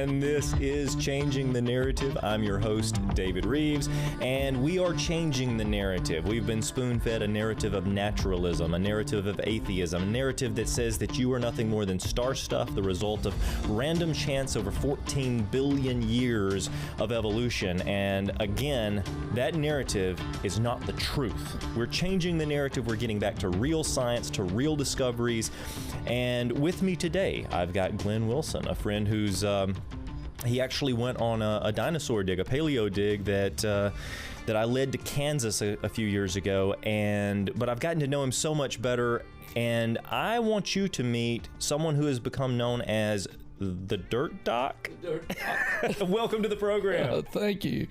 and this is Changing the Narrative. I'm your host, David Rives, and we are changing the narrative. We've been spoon-fed a narrative of naturalism, a narrative of atheism, a narrative that says that you are nothing more than star stuff, the result of random chance over 14 billion years of evolution. And again, that narrative is not the truth. We're changing the narrative. We're getting back to real science, to real discoveries. And with me today, I've got Glenn Wilson, a friend who's he actually went on a dinosaur dig, a paleo dig that I led to Kansas a few years ago. But I've gotten to know him so much better, and I want you to meet someone who has become known as the Dirt Doc. Dirt Doc. Welcome to the program. Thank you.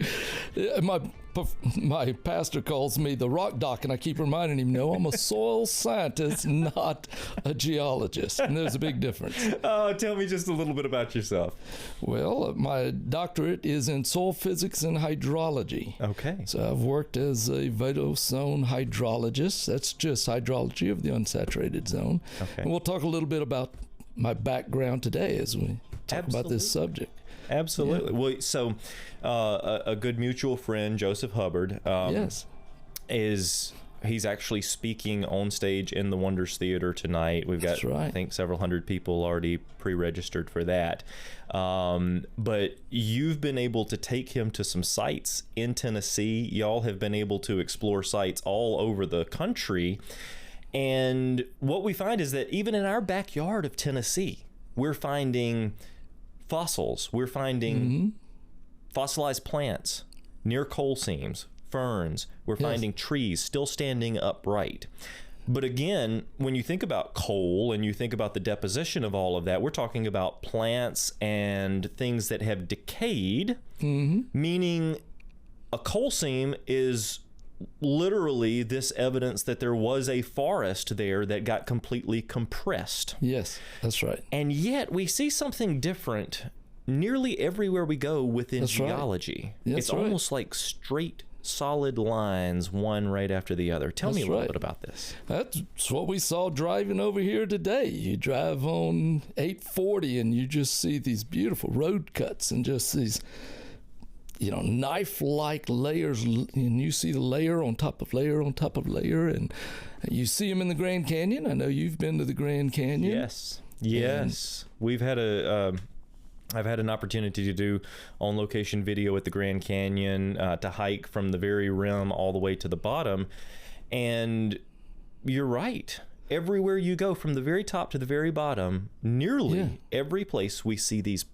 My pastor calls me the Rock Doc, and I keep reminding him, no, I'm a soil scientist, not a geologist. And there's a big difference. Oh, tell me just a little bit about yourself. Well, my doctorate is in soil physics and hydrology. Okay. So I've worked as a vital zone hydrologist. That's just hydrology of the unsaturated zone. Okay. And we'll talk a little bit about my background today as we talk about this subject. Absolutely. Yeah. Well, so a good mutual friend, Joseph Hubbard, yes, he's actually speaking on stage in the Wonders Theater tonight. We've got, I think, several hundred people already pre-registered for that. But you've been able to take him to some sites in Tennessee. Y'all have been able to explore sites all over the country. And what we find is that even in our backyard of Tennessee, we're finding fossils. We're finding fossilized plants near coal seams, ferns. We're finding trees still standing upright. But again, when you think about coal and you think about the deposition of all of that, we're talking about plants and things that have decayed, meaning a coal seam is literally this evidence that there was a forest there that got completely compressed. Yes, that's right. And yet we see something different nearly everywhere we go within geology. Right. It's almost like straight, solid lines, one right after the other. Tell me a little bit about this. That's what we saw driving over here today. You drive on 840 and you just see these beautiful road cuts and just these knife-like layers, and you see the layer on top of layer on top of layer, and you see them in the Grand Canyon. I know you've been to the Grand Canyon. Yes. We've had I've had an opportunity to do on-location video at the Grand Canyon, to hike from the very rim all the way to the bottom, and you're right. Everywhere you go, from the very top to the very bottom, nearly every place we see these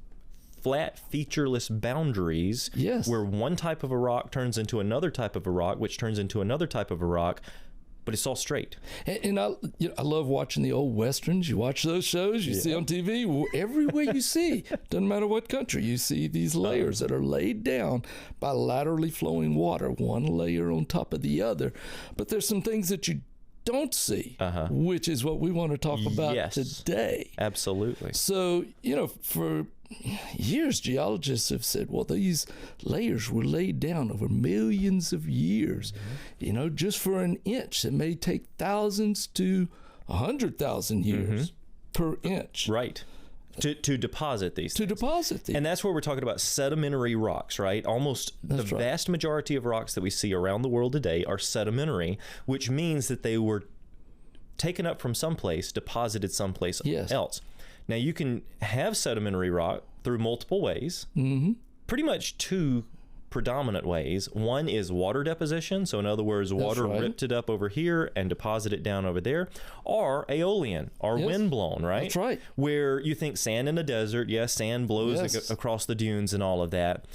flat, featureless boundaries where one type of a rock turns into another type of a rock, which turns into another type of a rock, but it's all straight. And I love watching the old Westerns. You watch those shows, you see on TV, everywhere you see, doesn't matter what country, you see these layers that are laid down by laterally flowing water, one layer on top of the other. But there's some things that you don't see, which is what we want to talk about today. Absolutely. So, for years, geologists have said, well, these layers were laid down over millions of years, just for an inch. It may take thousands to 100,000 years per inch. Right. To deposit these things. And that's where we're talking about sedimentary rocks, right? Vast majority of rocks that we see around the world today are sedimentary, which means that they were taken up from someplace, deposited someplace else. Now, you can have sedimentary rock through multiple ways, pretty much two predominant ways. One is water deposition. So in other words, water ripped it up over here and deposited it down over there, or aeolian, or windblown, right? That's right. Where you think sand in a desert, sand blows across the dunes and all of that.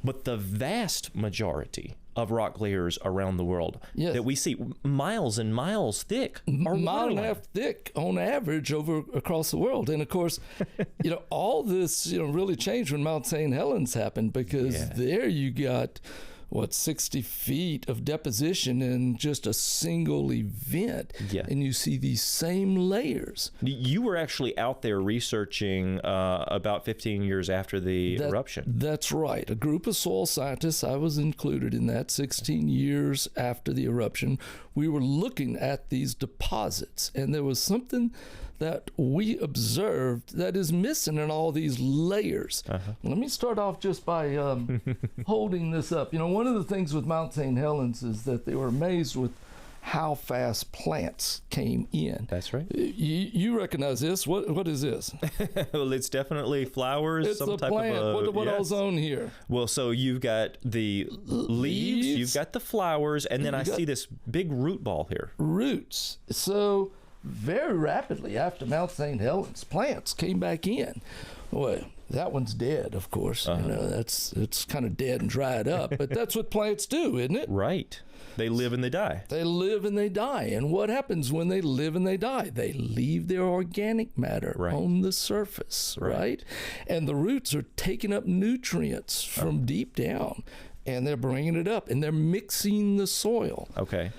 But the vast majority of rock layers around the world that we see, miles and miles thick, are mile and a half thick on average across the world. And of course, all this really changed when Mount St. Helens happened, because there you got 60 feet of deposition in just a single event. Yeah. And you see these same layers. You were actually out there researching about 15 years after the eruption. That's right. A group of soil scientists, I was included in that, 16 years after the eruption. We were looking at these deposits, and there was something that we observed that is missing in all these layers. Let me start off just by holding this up. You know, one of the things with Mount St. Helens is that they were amazed with how fast plants came in. That's right. You recognize this? What is this? Well, it's definitely flowers. It's some a type plant. Of What all's on here? Well, so you've got the leaves, you've got the flowers, and then I see this big root ball here. Roots. So very rapidly after Mount St. Helens, plants came back in. Well, that one's dead, of course. You know, it's kind of dead and dried up, but that's what plants do, isn't it? Right. They live and they die. They live and they die. And what happens when they live and they die? They leave their organic matter on the surface, right? And the roots are taking up nutrients from deep down, and they're bringing it up, and they're mixing the soil. Okay.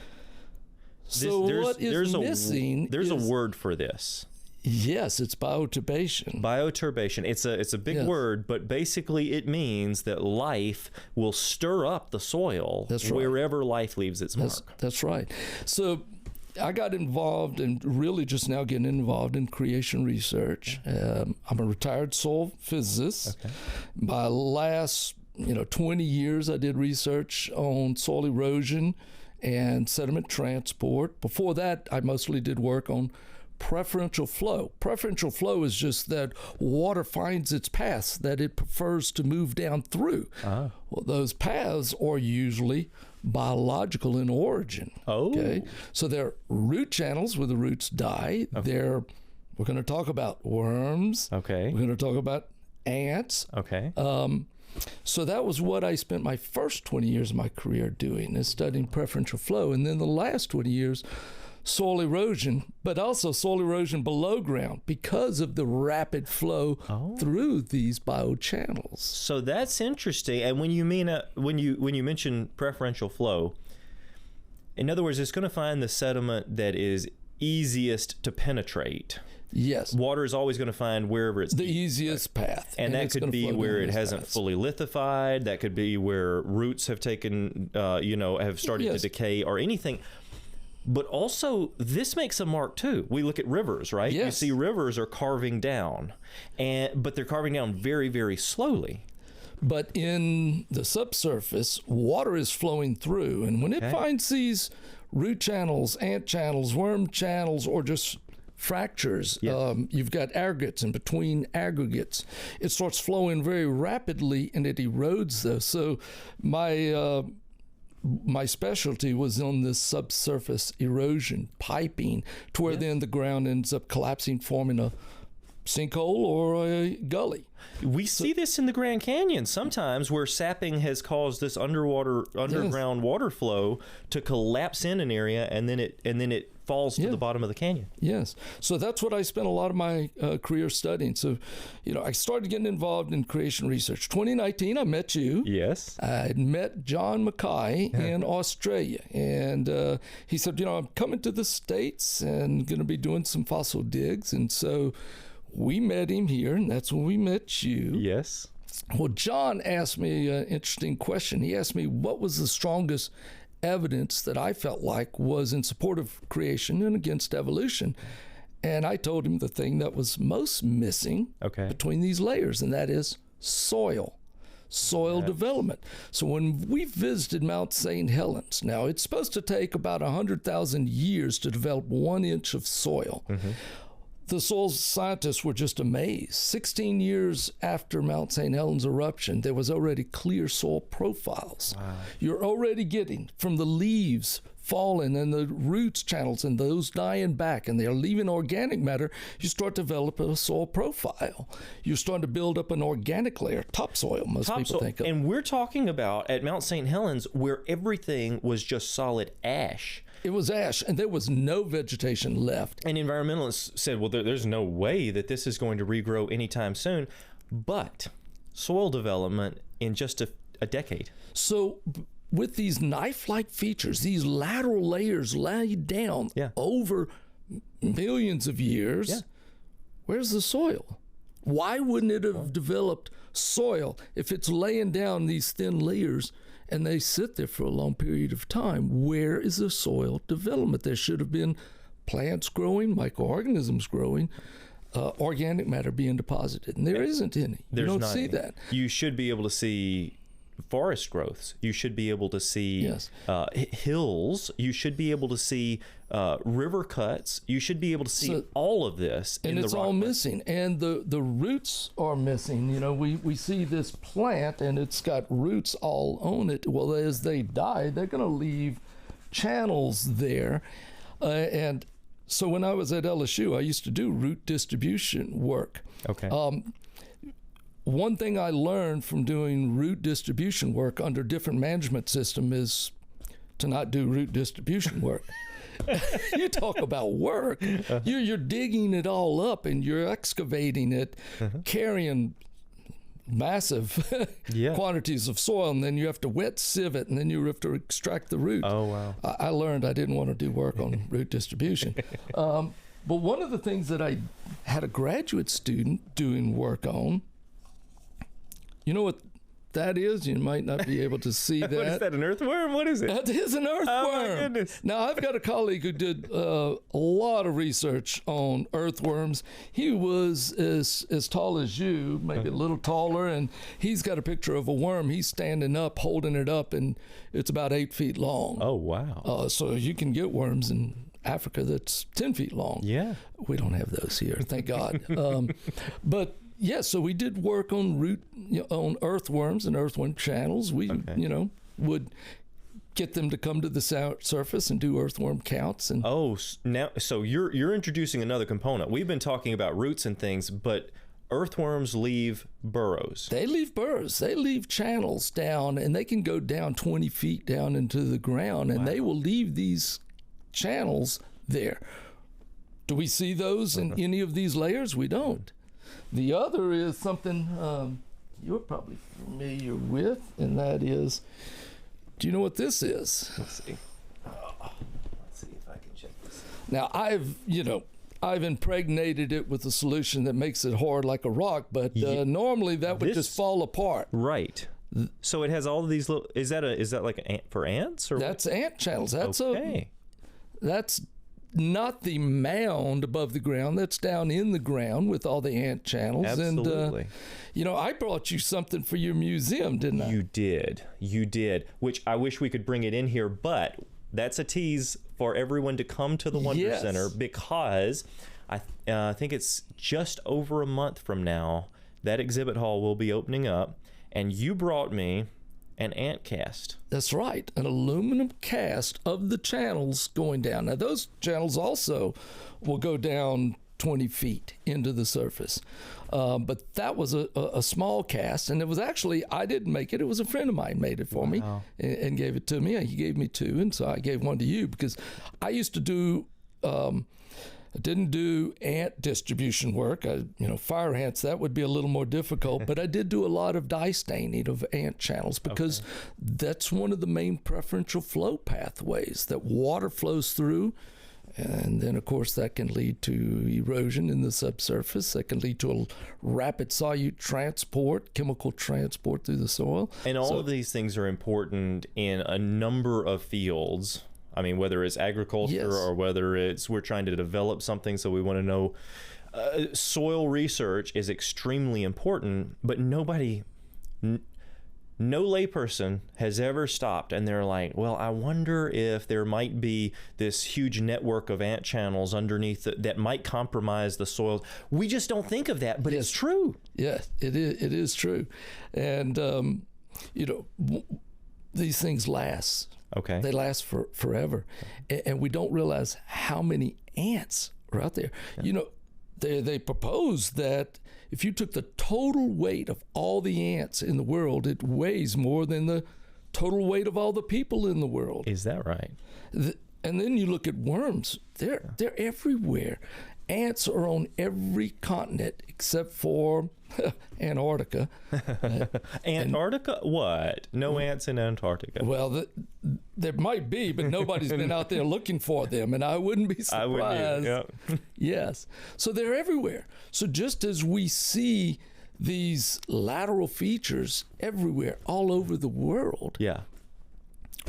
So what is missing? There's a word for this. Yes, it's bioturbation. Bioturbation. It's a big word, but basically it means that life will stir up the soil wherever life leaves its mark. That's right. So I got involved and really just now getting involved in creation research. I'm a retired soil physicist. My last 20 years I did research on soil erosion and sediment transport. Before that, I mostly did work on preferential flow. Preferential flow is just that water finds its paths that it prefers to move down through. Well, those paths are usually biological in origin. Okay, so they're root channels where the roots die. We're going to talk about worms. Okay. We're going to talk about ants. Okay. So that was what I spent my first 20 years of my career doing, is studying preferential flow. And then the last 20 years, soil erosion, but also soil erosion below ground because of the rapid flow through these biochannels. So that's interesting. And when you mention preferential flow, in other words, it's going to find the sediment that is easiest to penetrate. Yes. Water is always going to find wherever it's the easiest path. And that could be where it hasn't fully lithified. That could be where roots have taken, have started to decay or anything. But also, this makes a mark too. We look at rivers, right? Yes. You see rivers are carving down, but they're carving down very, very slowly. But in the subsurface, water is flowing through. And when it finds these root channels, ant channels, worm channels, or just fractures, you've got aggregates, and between aggregates, it starts flowing very rapidly and it erodes those. So my specialty was on this subsurface erosion piping to where then the ground ends up collapsing, forming a sinkhole or a gully. We see this in the Grand Canyon sometimes, where sapping has caused this underground water flow to collapse in an area, and then it falls to the bottom of the canyon. Yes. So that's what I spent a lot of my career studying. So, I started getting involved in creation research. 2019, I met you. Yes. I met John Mackay in Australia. And he said, I'm coming to the States and going to be doing some fossil digs. And so we met him here, and that's when we met you. Yes. Well, John asked me an interesting question. He asked me what was the strongest evidence that I felt like was in support of creation and against evolution. And I told him the thing that was most missing between these layers, and that is soil development. So when we visited Mount St. Helens, now it's supposed to take about 100,000 years to develop 1 inch of soil. The soil scientists were just amazed. 16 years after Mount St. Helens eruption, there was already clear soil profiles. Wow. You're already getting from the leaves falling and the roots channels and those dying back, and they're leaving organic matter. You start to develop a soil profile. You're starting to build up an organic layer, topsoil, people think of. And we're talking about at Mount St. Helens, where everything was just solid ash. It was ash, and there was no vegetation left. And environmentalists said, well, there's no way that this is going to regrow anytime soon. But soil development in just a decade. So with these knife-like features, these lateral layers laid down over millions of years, where's the soil? Why wouldn't it have developed soil if it's laying down these thin layers and they sit there for a long period of time? Where is the soil development? There should have been plants growing, microorganisms growing, organic matter being deposited, and there isn't any. You don't see that. You should be able to see forest growths. You should be able to see hills. You should be able to see river cuts. You should be able to see all of this. And it's all missing. And the roots are missing. You know, we see this plant and it's got roots all on it. Well, as they die, they're going to leave channels there. And so when I was at LSU, I used to do root distribution work. Okay. One thing I learned from doing root distribution work under different management system is to not do root distribution work. You talk about work. You're digging it all up and you're excavating it, carrying massive quantities of soil, and then you have to wet sieve it, and then you have to extract the root. Oh, wow. I learned I didn't want to do work on root distribution. But one of the things that I had a graduate student doing work on, you know what that is? You might not be able to see that. What is that, an earthworm? What is it? That is an earthworm. Oh, my goodness. Now, I've got a colleague who did a lot of research on earthworms. He was as tall as you, maybe a little taller, and he's got a picture of a worm. He's standing up, holding it up, and it's about 8 feet long. Oh, wow. So you can get worms in Africa that's 10 feet long. Yeah. We don't have those here, thank God. But yeah, so we did work on on earthworms and earthworm channels. We, would get them to come to the surface and do earthworm counts. And so you're introducing another component. We've been talking about roots and things, but earthworms leave burrows. They leave burrows. They leave channels down, and they can go down 20 feet down into the ground, and they will leave these channels there. Do we see those in any of these layers? We don't. The other is something you're probably familiar with, and that is, do you know what this is? Let's see. Let's see if I can check this. Now, I've impregnated it with a solution that makes it hard like a rock, but normally that would just fall apart. Right. So it has all of these little. Is that like for ants or? That's ant channels. That's okay. That's not the mound above the ground. That's down in the ground with all the ant channels. Absolutely. And, I brought you something for your museum, didn't I? You did, which I wish we could bring it in here, but that's a tease for everyone to come to the Wonder Center, because I think it's just over a month from now that exhibit hall will be opening up, and you brought me an ant cast. That's right, an aluminum cast of the channels going down. Now, those channels also will go down 20 feet into the surface. But that was a small cast, and it was actually, I didn't make it. It was a friend of mine made it for me and gave it to me. He gave me two, and so I gave one to you, because I used to do... I didn't do ant distribution work. Fire ants, that would be a little more difficult, but I did do a lot of dye staining of ant channels, because that's one of the main preferential flow pathways that water flows through. And then, of course, that can lead to erosion in the subsurface. That can lead to a rapid solute transport, chemical transport through the soil. And all of these things are important in a number of fields. I mean, whether it's agriculture or whether we're trying to develop something, so we want to know. Soil research is extremely important, but no layperson has ever stopped and they're like, well, I wonder if there might be this huge network of ant channels underneath that might compromise the soil. We just don't think of that, but it's true. Yes, it is true. And, these things last. Okay. They last forever. And we don't realize how many ants are out there. Yeah. They propose that if you took the total weight of all the ants in the world, it weighs more than the total weight of all the people in the world. Is that right? And then you look at worms. They're everywhere. ants are on every continent except for Antarctica. Antarctica? What? No ants in Antarctica. Well, there might be, but nobody's been out there looking for them, and I wouldn't be surprised. I wouldn't either, yep. Yes. So they're everywhere. So just as we see these lateral features everywhere, all over the world. Yeah.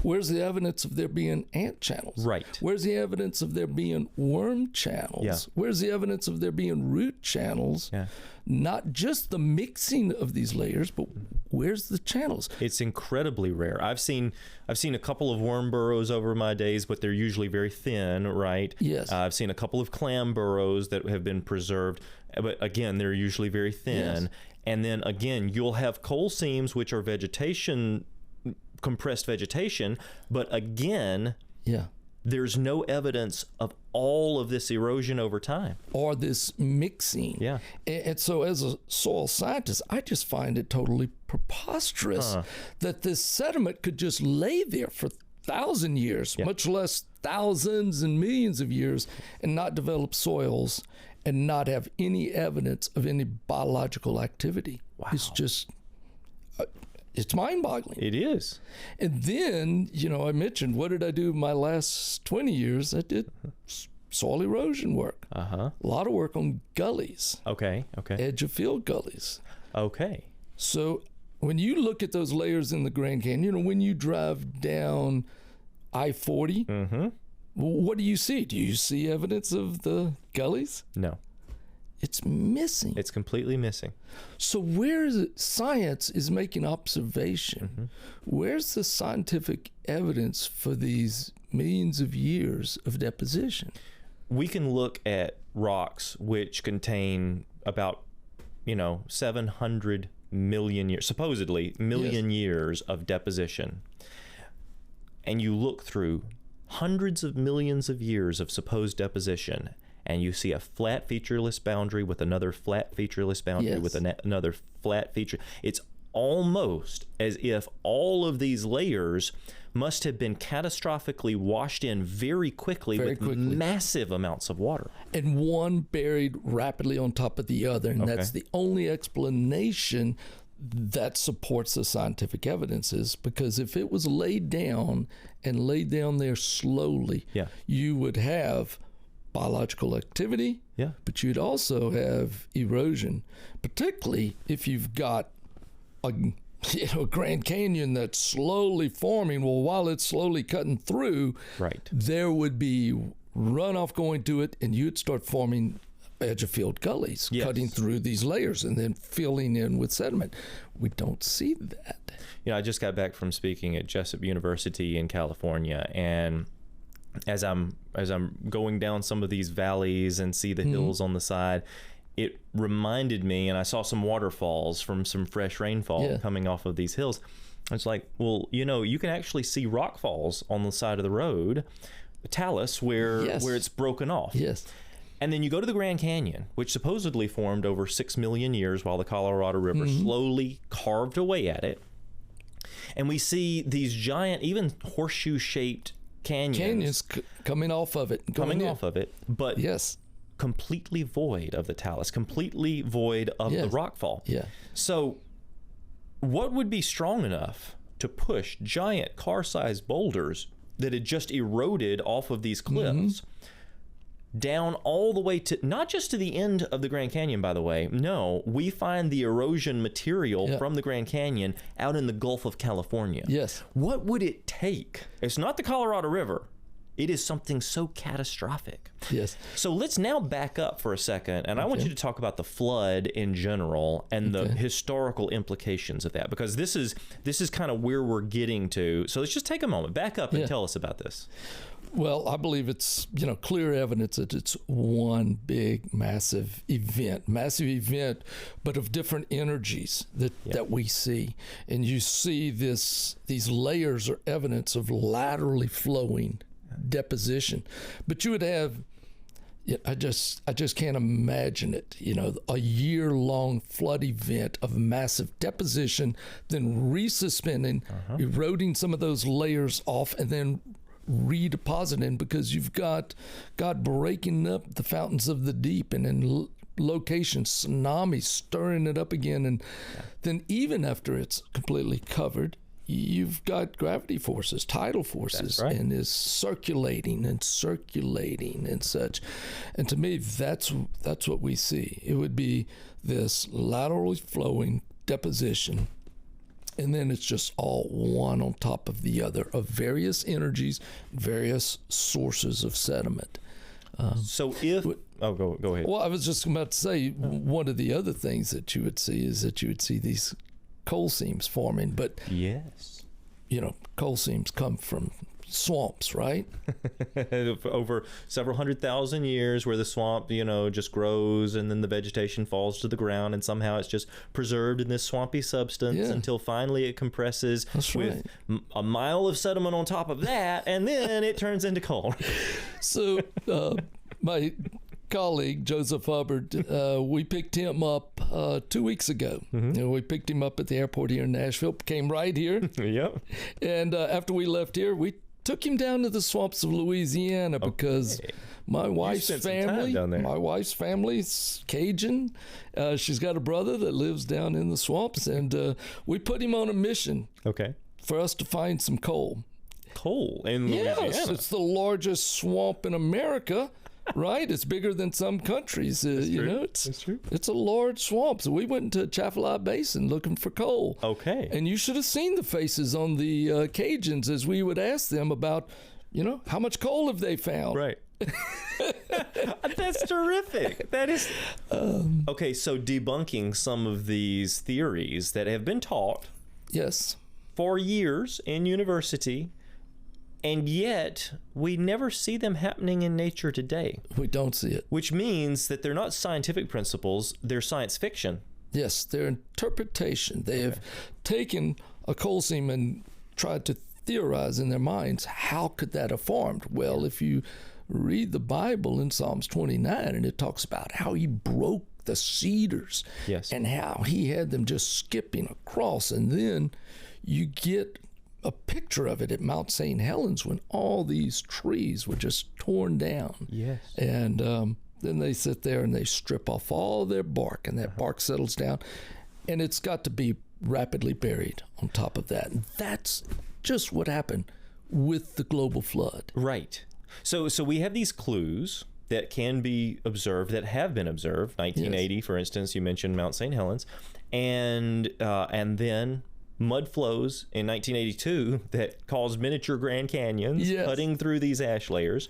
Where's the evidence of there being ant channels? Right. Where's the evidence of there being worm channels? Yeah. Where's the evidence of there being root channels? Yeah. Not just the mixing of these layers, but where's the channels? It's incredibly rare. I've seen a couple of worm burrows over my days, but they're usually very thin, right? Yes. I've seen a couple of clam burrows that have been preserved, but again, they're usually very thin. Yes. And then again, you'll have coal seams, which are compressed vegetation, but again, Yeah. there's no evidence of all of this erosion over time. Or this mixing. Yeah. And so as a soil scientist, I just find it totally preposterous that this sediment could just lay there for 1,000 years, much less thousands and millions of years, and not develop soils and not have any evidence of any biological activity. Wow. It's just, it's mind-boggling. It is. And then, I mentioned, what did I do my last 20 years? I did soil erosion work. A lot of work on gullies. Okay. Edge of field gullies. Okay. So when you look at those layers in the Grand Canyon, when you drive down I-40, what do you see? Do you see evidence of the gullies? No. It's missing. It's completely missing. So where is it? Science is making observation. Where's the scientific evidence for these millions of years of deposition? We can look at rocks which contain about, 700 million years, supposedly million years of deposition. And you look through hundreds of millions of years of supposed deposition, and you see a flat featureless boundary with another flat featureless boundary with another flat feature. It's almost as if all of these layers must have been catastrophically washed in very quickly with massive amounts of water. And one buried rapidly on top of the other. And that's the only explanation that supports the scientific evidences, because if it was laid down there slowly, you would have biological activity, but you'd also have erosion, particularly if you've got a Grand Canyon that's slowly forming. Well, while it's slowly cutting through, there would be runoff going to it, and you'd start forming edge of field gullies, cutting through these layers and then filling in with sediment. We don't see that. I just got back from speaking at Jessup University in California, and as I'm going down some of these valleys and see the hills on the side, it reminded me, and I saw some waterfalls from some fresh rainfall coming off of these hills. It's like, well, you can actually see rock falls on the side of the road, talus, where it's broken off. Yes. And then you go to the Grand Canyon, which supposedly formed over 6 million years while the Colorado River slowly carved away at it. And we see these giant, even horseshoe-shaped canyons coming off of it. But completely void of the talus, completely void of the rockfall. Yeah. So what would be strong enough to push giant car-sized boulders that had just eroded off of these cliffs down all the way to, not just to the end of the Grand Canyon, by the way. No, we find the erosion material from the Grand Canyon out in the Gulf of California. Yes. What would it take? It's not the Colorado River. It is something so catastrophic. Yes. So let's now back up for a second, and I want you to talk about the flood in general and the historical implications of that, because this is kind of where we're getting to. So let's just take a moment, back up and tell us about this. Well, I believe it's, clear evidence that it's one big, massive event, but of different energies that we see. And you see these layers are evidence of laterally flowing deposition. But you would have, I just can't imagine it, a year-long flood event of massive deposition, then resuspending, eroding some of those layers off, and then redepositing, because you've got God breaking up the fountains of the deep, and in locations, tsunamis stirring it up again. And then even after it's completely covered, you've got gravity forces, tidal forces, and is circulating and such. And to me, that's what we see. It would be this laterally flowing deposition, and then it's just all one on top of the other of various energies, various sources of sediment. So if go ahead. Well, I was just about to say, one of the other things that you would see is that you would see these coal seams forming, but yes, coal seams come from swamps, right? Over several 100,000 years, where the swamp, just grows, and then the vegetation falls to the ground, and somehow it's just preserved in this swampy substance until finally it compresses with a mile of sediment on top of that, and then it turns into coal. So my colleague Joseph Hubbard, we picked him up 2 weeks ago. We picked him up at the airport here in Nashville, came right here. Yep. And after we left here, we took him down to the swamps of Louisiana, because my wife's family's Cajun. She's got a brother that lives down in the swamps, and we put him on a mission for us to find some coal. Coal in Louisiana? Yes, it's the largest swamp in America. Right, it's bigger than some countries. That's true. It's a large swamp. So we went into Chaffalot Basin looking for coal. Okay. And you should have seen the faces on the Cajuns as we would ask them about, how much coal have they found? Right. That's terrific. That is okay. So debunking some of these theories that have been taught, for years in university. And yet, we never see them happening in nature today. We don't see it. Which means that they're not scientific principles, they're science fiction. Yes, they're interpretation. They have taken a coal seam and tried to theorize in their minds, how could that have formed? Well, if you read the Bible in Psalms 29, and it talks about how he broke the cedars, and how he had them just skipping across, and then you get a picture of it at Mount St. Helens when all these trees were just torn down. Yes. And then they sit there and they strip off all their bark, and that bark settles down, and it's got to be rapidly buried on top of that. And that's just what happened with the global flood. Right. So we have these clues that can be observed, that have been observed. 1980, for instance, you mentioned Mount St. Helens, and then mud flows in 1982 that caused miniature Grand Canyons, cutting through these ash layers.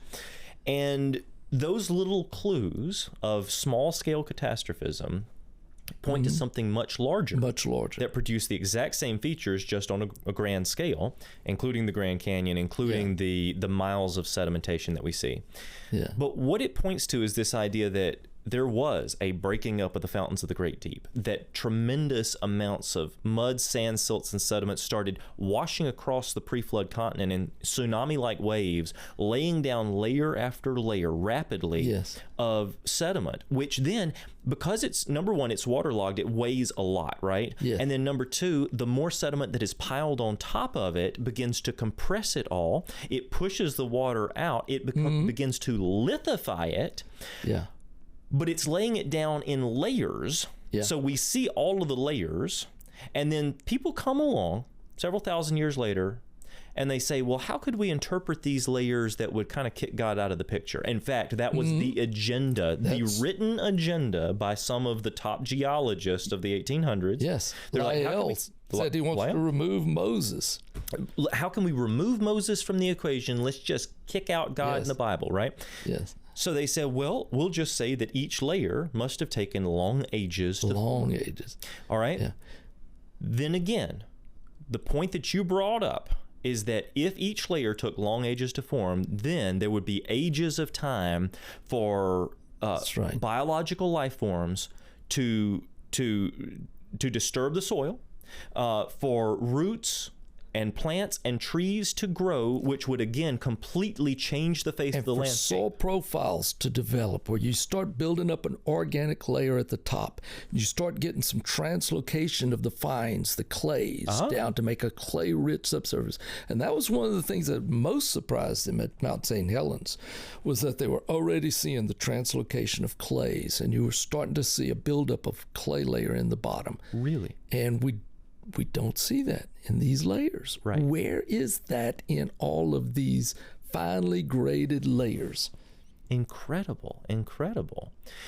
And those little clues of small-scale catastrophism point to something much larger that produced the exact same features, just on a grand scale, including the Grand Canyon, including the miles of sedimentation that we see. But what it points to is this idea that there was a breaking up of the fountains of the great deep, that tremendous amounts of mud, sand, silts, and sediment started washing across the pre-flood continent in tsunami-like waves, laying down layer after layer rapidly of sediment, which then, because it's, number one, it's waterlogged, it weighs a lot, right? And then number two, the more sediment that is piled on top of it begins to compress it all. It pushes the water out. It begins to lithify it. But it's laying it down in layers. So we see all of the layers. And then people come along several thousand years later, and they say, well, how could we interpret these layers that would kind of kick God out of the picture? In fact, that was the agenda, the written agenda by some of the top geologists of the 1800s. They're like, said he wants to remove Moses. How can we remove Moses from the equation? Let's just kick out God in the Bible, right? So they said, well, we'll just say that each layer must have taken long ages to form. All right? Then again, the point that you brought up is that if each layer took long ages to form, then there would be ages of time for biological life forms to disturb the soil, for roots and plants and trees to grow, which would again completely change the face of the landscape. Soil profiles to develop, where you start building up an organic layer at the top. You start getting some translocation of the fines, the clays, down to make a clay-rich subsurface. And that was one of the things that most surprised them at Mount St. Helens, was that they were already seeing the translocation of clays, and you were starting to see a buildup of clay layer in the bottom. Really? And we don't see that in these layers. Right. Where is that in all of these finely graded layers? Incredible.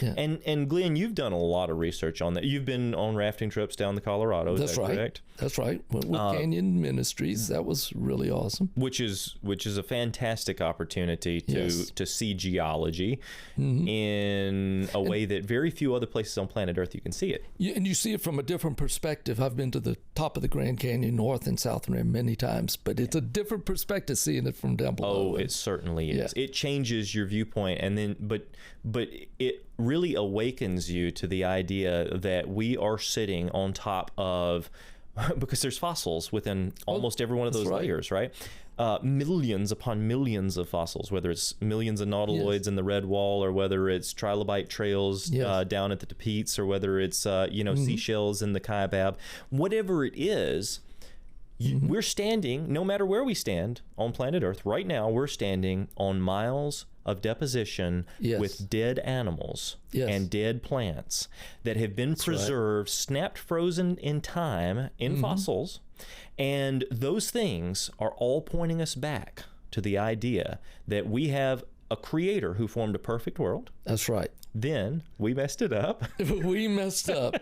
Yeah. And Glenn, you've done a lot of research on that. You've been on rafting trips down the Colorado. Is that correct? That's right. With Canyon Ministries, that was really awesome. Which is a fantastic opportunity to see geology in a way that very few other places on planet Earth you can see it. And you see it from a different perspective. I've been to the top of the Grand Canyon, North and South Rim, many times, but it's a different perspective seeing it from down below. Oh, it certainly is. Yeah. It changes your viewpoint, and then but it really awakens you to the idea that we are sitting on top of, because there's fossils within almost every one of those layers, right? Millions upon millions of fossils, whether it's millions of nautiloids in the red wall, or whether it's trilobite trails down at the Tapeats, or whether it's seashells in the Kaibab. Whatever it is, we're standing, no matter where we stand on planet Earth right now, we're standing on miles of deposition with dead animals and dead plants that have been preserved, snapped, frozen in time in fossils. And those things are all pointing us back to the idea that we have a creator who formed a perfect world. That's right. Then we messed it up. We messed up.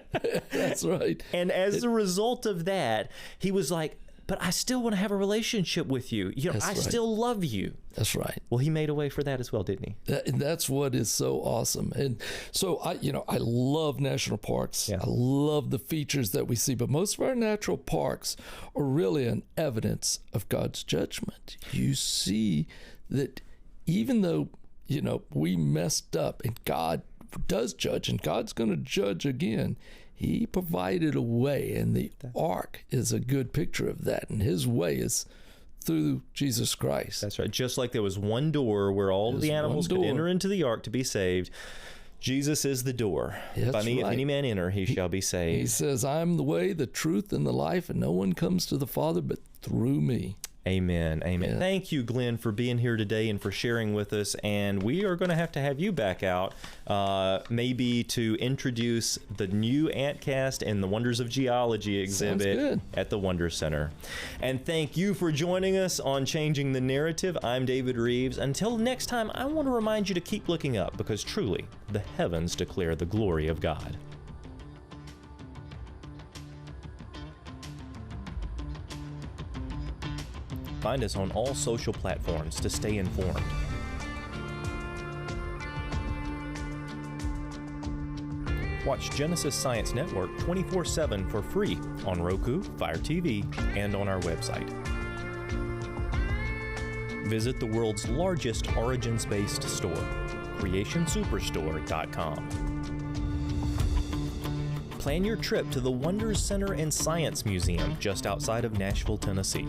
That's right. And as a result of that, he was like, but I still want to have a relationship with you. I still love you. That's right. Well, he made a way for that as well, didn't he? That's what is so awesome. And so I love national parks. Yeah. I love the features that we see, but most of our natural parks are really an evidence of God's judgment. You see that even though, we messed up, and God does judge, and God's going to judge again, He provided a way, and the ark is a good picture of that. And His way is through Jesus Christ. That's right. Just like there was one door where all of the animals could enter into the ark to be saved, Jesus is the door. By me, if any man enter, he shall be saved. He says, I'm the way, the truth, and the life, and no one comes to the Father but through me. Amen. Yeah. Thank you, Glenn, for being here today and for sharing with us. And we are going to have you back out, maybe to introduce the new Antcast and the Wonders of Geology exhibit at the Wonder Center. And thank you for joining us on Changing the Narrative. I'm David Rives. Until next time, I want to remind you to keep looking up, because truly, the heavens declare the glory of God. Find us on all social platforms to stay informed. Watch Genesis Science Network 24/7 for free on Roku, Fire TV, and on our website. Visit the world's largest origins-based store, creationsuperstore.com. Plan your trip to the Wonders Center and Science Museum just outside of Nashville, Tennessee.